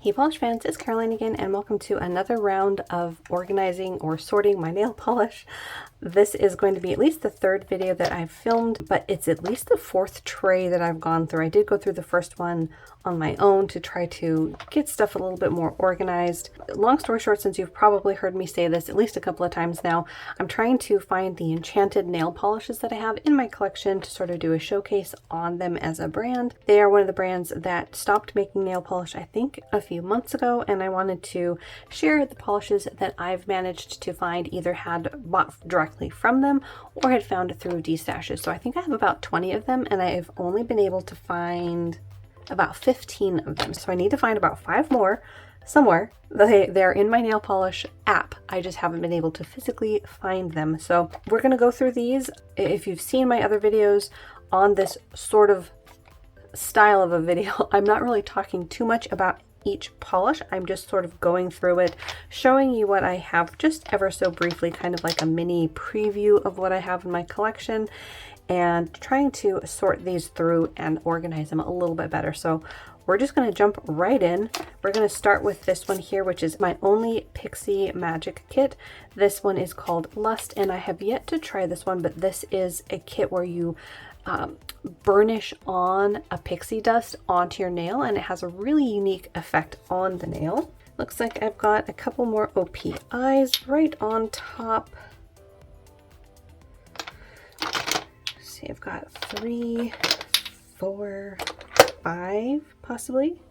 Hey polish fans, it's Caroline again, and welcome to another round of organizing or sorting my nail polish. This is going to be at least the third video that I've filmed, but it's at least the fourth tray that I've gone through. I did go through the first one on my own to try to get stuff a little bit more organized. Long story short, since you've probably heard me say this at least a couple of times now, I'm trying to find the Enchanted nail polishes that I have in my collection to sort of do a showcase on them as a brand. They are one of the brands that stopped making nail polish, I think, a few months ago, and I wanted to share the polishes that I've managed to find, either had bought directly from them or had found through destashes. So I think I have about 20 of them, and I've only been able to find about 15 of them. So I need to find about 5 more somewhere. They're in my nail polish app. I just haven't been able to physically find them. So we're going to go through these. If you've seen my other videos on this sort of style of a video, I'm not really talking too much about each polish. I'm just sort of going through it, showing you what I have just ever so briefly, kind of like a mini preview of what I have in my collection, and trying to sort these through and organize them a little bit better. So we're just going to jump right in. We're going to start with this one here, which is my only Pixie Magic kit. This one is called Lust, and I have yet to try this one, but this is a kit where you burnish on a pixie dust onto your nail, and it has a really unique effect on the nail. Looks like I've got a couple more OPIs right on top. Let's see, I've got 3, 4, 5 possibly.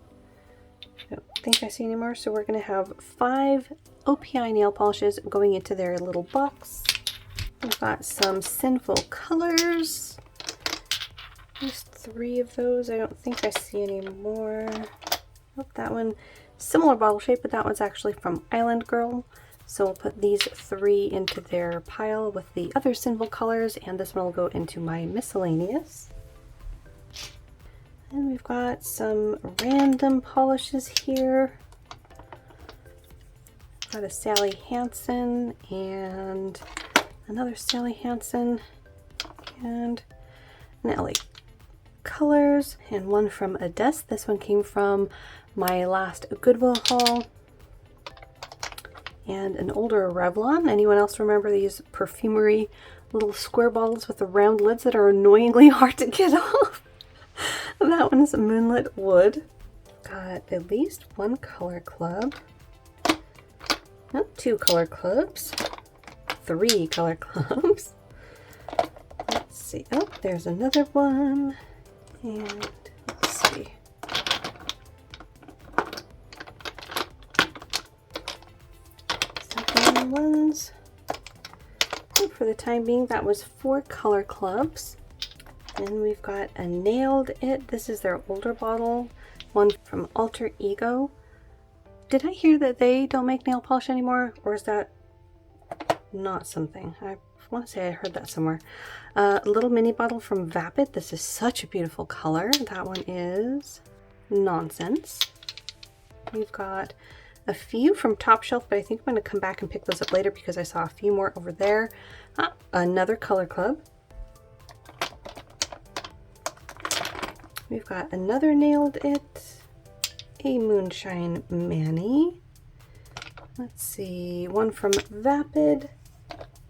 I don't think I see any more, so we're going to have 5 OPI nail polishes going into their little box. We've got some Sinful Colors. There's 3 of those. I don't think I see any more. Oh, that one, similar bottle shape, but that one's actually from Island Girl. So we'll put these 3 into their pile with the other Sinful Colors, and this one will go into my miscellaneous. And we've got some random polishes here. Got a Sally Hansen and another Sally Hansen and an LA Colors, and one from Odessa. This one came from my last Goodwill haul. And an older Revlon. Anyone else remember these perfumery little square bottles with the round lids that are annoyingly hard to get off? That one's Moonlit Wood. Got at least 1 color club. No, 2 color clubs. 3 color clubs. Let's see. Oh, there's another one. And let's see. Second ones. Oh, for the time being, that was 4 color clubs. And we've got a Nailed It. This is their older bottle. One from Alter Ego. Did I hear that they don't make nail polish anymore? Or is that not something? I want to say I heard that somewhere. A little mini bottle from Vapid. This is such a beautiful color. That one is Nonsense. We've got a few from Top Shelf, but I think I'm going to come back and pick those up later because I saw a few more over there. Another color club. We've got another Nailed It. A Moonshine Manny. Let's see, one from Vapid.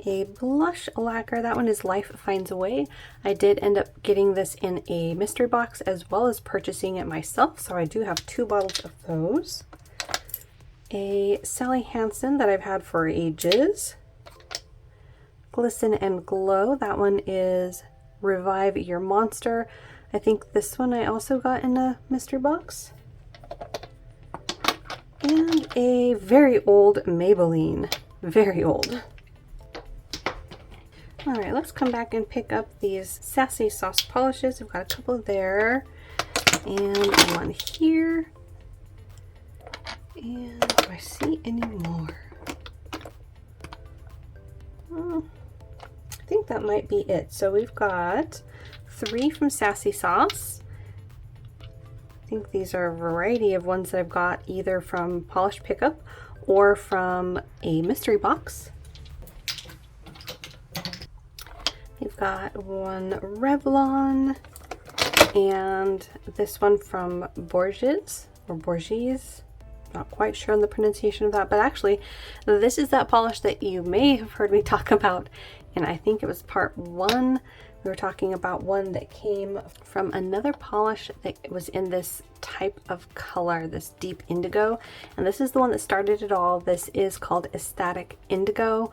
A blush lacquer. That one is Life Finds a Way. I did end up getting this in a mystery box as well as purchasing it myself, so I do have 2 bottles of those. A Sally Hansen that I've had for ages. Glisten and Glow. That one is Revive Your Monster. I think this one I also got in a mystery box. And a very old Maybelline. Very old. Alright, let's come back and pick up these Sassy Sauce polishes. We've got a couple there, and one here. And do I see any more? I think that might be it. So we've got 3 from Sassy Sauce. I think these are a variety of ones that I've got either from Polish Pickup or from a mystery box. We've got one Revlon and this one from Borges or Borges. Not quite sure on the pronunciation of that, but actually this is that polish that you may have heard me talk about, and I think it was part 1. We were talking about one that came from another polish that was in this type of color, this deep indigo, and this is the one that started it all. This is called Ecstatic Indigo,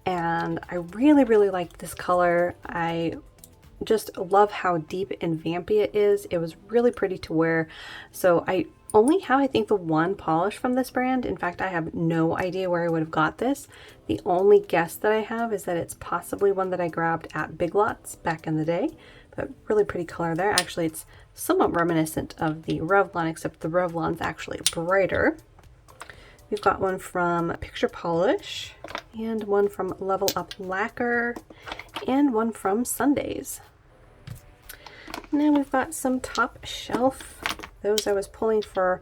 and I really, really liked this color. I just love how deep and vampy it is. It was really pretty to wear. So I only have, I think, the one polish from this brand. In fact, I have no idea where I would have got this. The only guess that I have is that it's possibly one that I grabbed at Big Lots back in the day. But really pretty color there. Actually, it's somewhat reminiscent of the Revlon, except the Revlon's actually brighter. We've got one from Picture Polish, and one from Level Up Lacquer, and one from Sundays. Now we've got some Top Shelf. Those I was pulling for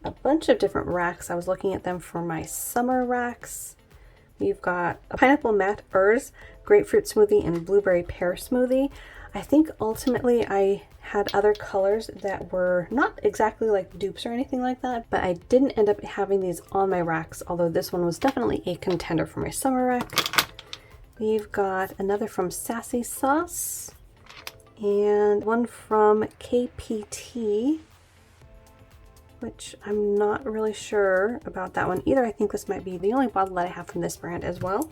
a bunch of different racks. I was looking at them for my summer racks. We've got a Pineapple Matte Urs Grapefruit Smoothie and Blueberry Pear Smoothie. I think ultimately I had other colors that were not exactly like dupes or anything like that, but I didn't end up having these on my racks, although this one was definitely a contender for my summer rack. We've got another from Sassy Sauce, and one from KPT, which I'm not really sure about that one either. I think this might be the only bottle that I have from this brand as well.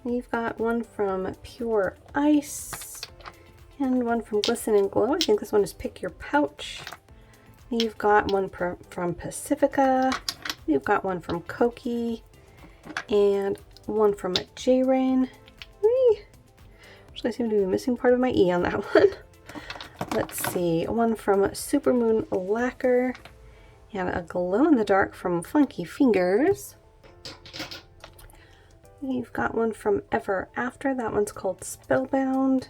We've got one from Pure Ice, and one from Glisten and Glow. I think this one is Pick Your Pouch. We've got one from Pacifica. We've got one from Koki, and one from J-Rain. Actually, I seem to be missing part of my E on that one. Let's see, one from Supermoon Lacquer, and a glow in the dark from Funky Fingers. We've got one from Ever After. That one's called Spellbound.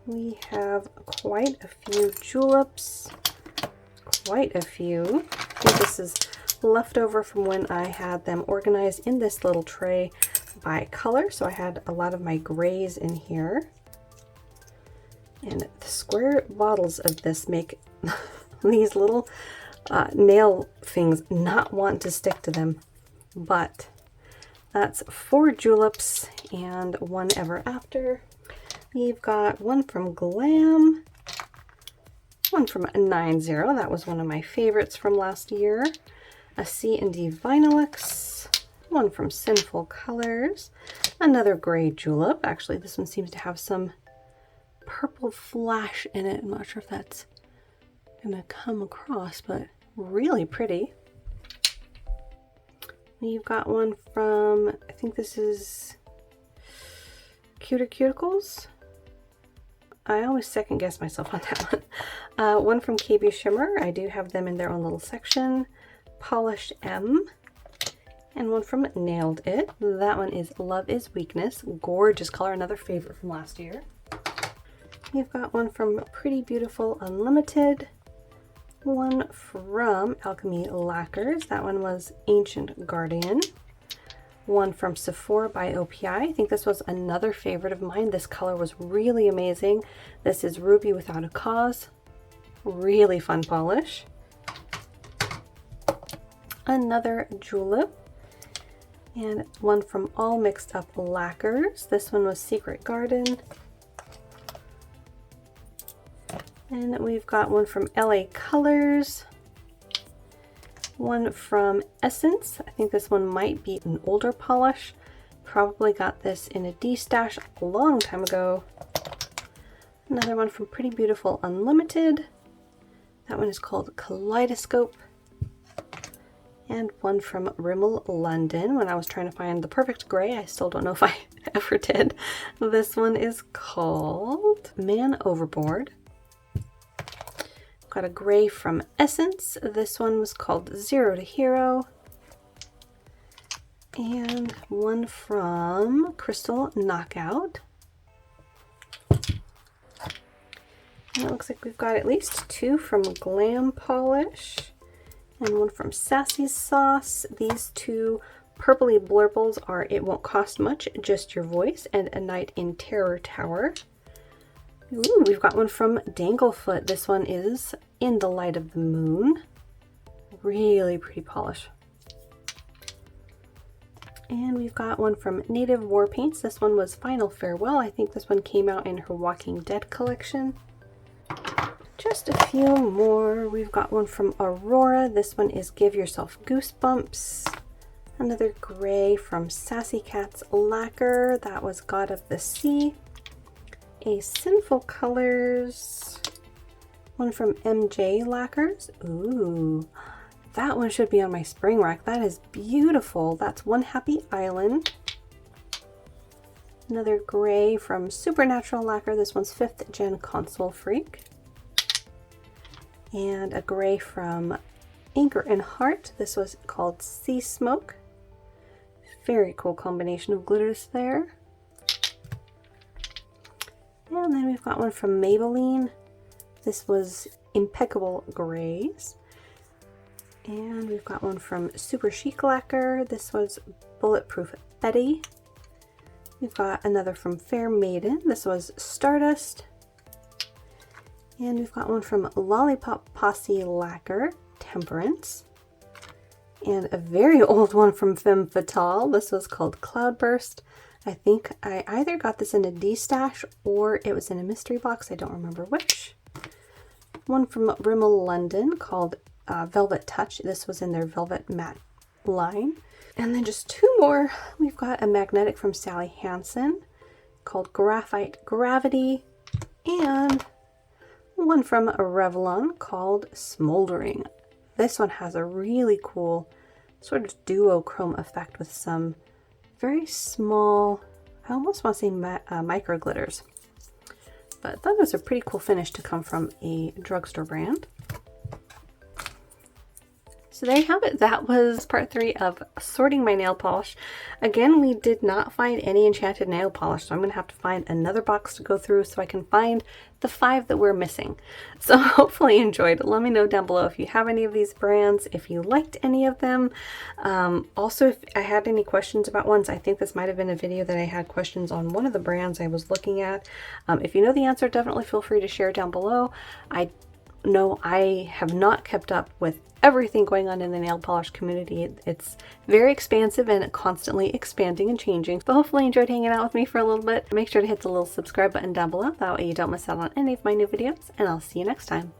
We have quite a few juleps. Quite a few. I think this is leftover from when I had them organized in this little tray by color. So I had a lot of my grays in here. And the square bottles of this make these little nail things not want to stick to them. But that's 4 juleps and 1 Ever After. We've got one from Glam, one from 90. That was one of my favorites from last year. A C&D Vinylux, one from Sinful Colors, another gray julep. Actually, this one seems to have some purple flash in it. I'm not sure if that's gonna come across, but really pretty. We've got one from, I think this is Cuter Cuticles. I always second guess myself on that one. One from KB Shimmer. I do have them in their own little section. Polished M. And one from Nailed It. That one is Love is Weakness. Gorgeous color, another favorite from last year. We've got one from Pretty Beautiful Unlimited. One from Alchemy Lacquers. That one was Ancient Guardian. One from Sephora by OPI. I think this was another favorite of mine. This color was really amazing. This is Ruby Without a Cause. Really fun polish. Another julep. And one from All Mixed Up Lacquers. This one was Secret Garden. And we've got one from LA Colors, one from Essence. I think this one might be an older polish. Probably got this in a D-stash a long time ago. Another one from Pretty Beautiful Unlimited. That one is called Kaleidoscope. And one from Rimmel London. When I was trying to find the perfect gray, I still don't know if I ever did. This one is called Man Overboard. Got a gray from Essence. This one was called Zero to Hero. And one from Crystal Knockout. And it looks like we've got at least 2 from Glam Polish. And one from Sassy Sauce. These 2 purpley blurbles are It Won't Cost Much, Just Your Voice, and A Night in Terror Tower. Ooh, we've got one from Danglefoot. This one is In the Light of the Moon. really pretty polish. And we've got one from Native War Paints. This one was Final Farewell. I think this one came out in her Walking Dead collection. Just a few more. We've got one from Aurora. This one is Give Yourself Goosebumps. Another gray from Sassy Cat's Lacquer. That was God of the Sea. A Sinful Colors. One from MJ Lacquers. Ooh, that one should be on my spring rack. That is beautiful. That's One Happy Island. Another gray from Supernatural Lacquer. This one's 5th Gen Console Freak. And a gray from Anchor and Heart. This was called Sea Smoke. Very cool combination of glitters there. And then we've got one from Maybelline. This was Impeccable Grays. And we've got one from Super Chic Lacquer. This was Bulletproof Betty. We've got another from Fair Maiden. This was Stardust. And we've got one from Lollipop Posse Lacquer, Temperance. And a very old one from Femme Fatale. This was called Cloudburst. I think I either got this in a D-stash or it was in a mystery box. I don't remember which. One from Rimmel London called Velvet Touch. This was in their Velvet Matte line. And then just two more. We've got a magnetic from Sally Hansen called Graphite Gravity. And one from Revlon called Smoldering. This one has a really cool sort of duochrome effect with some very small, I almost want to say micro glitters. But I thought it was a pretty cool finish to come from a drugstore brand. So there you have it. That was part 3 of sorting my nail polish. Again, we did not find any Enchanted nail polish, so I'm going to have to find another box to go through so I can find the 5 that we're missing. So hopefully you enjoyed. Let me know down below if you have any of these brands, if you liked any of them. Also, if I had any questions about ones, I think this might have been a video that I had questions on one of the brands I was looking at. If you know the answer, definitely feel free to share down below. I know I have not kept up with everything going on in the nail polish community. It's very expansive and constantly expanding and changing. But hopefully you enjoyed hanging out with me for a little bit. Make sure to hit the little subscribe button down below. That way you don't miss out on any of my new videos. And I'll see you next time.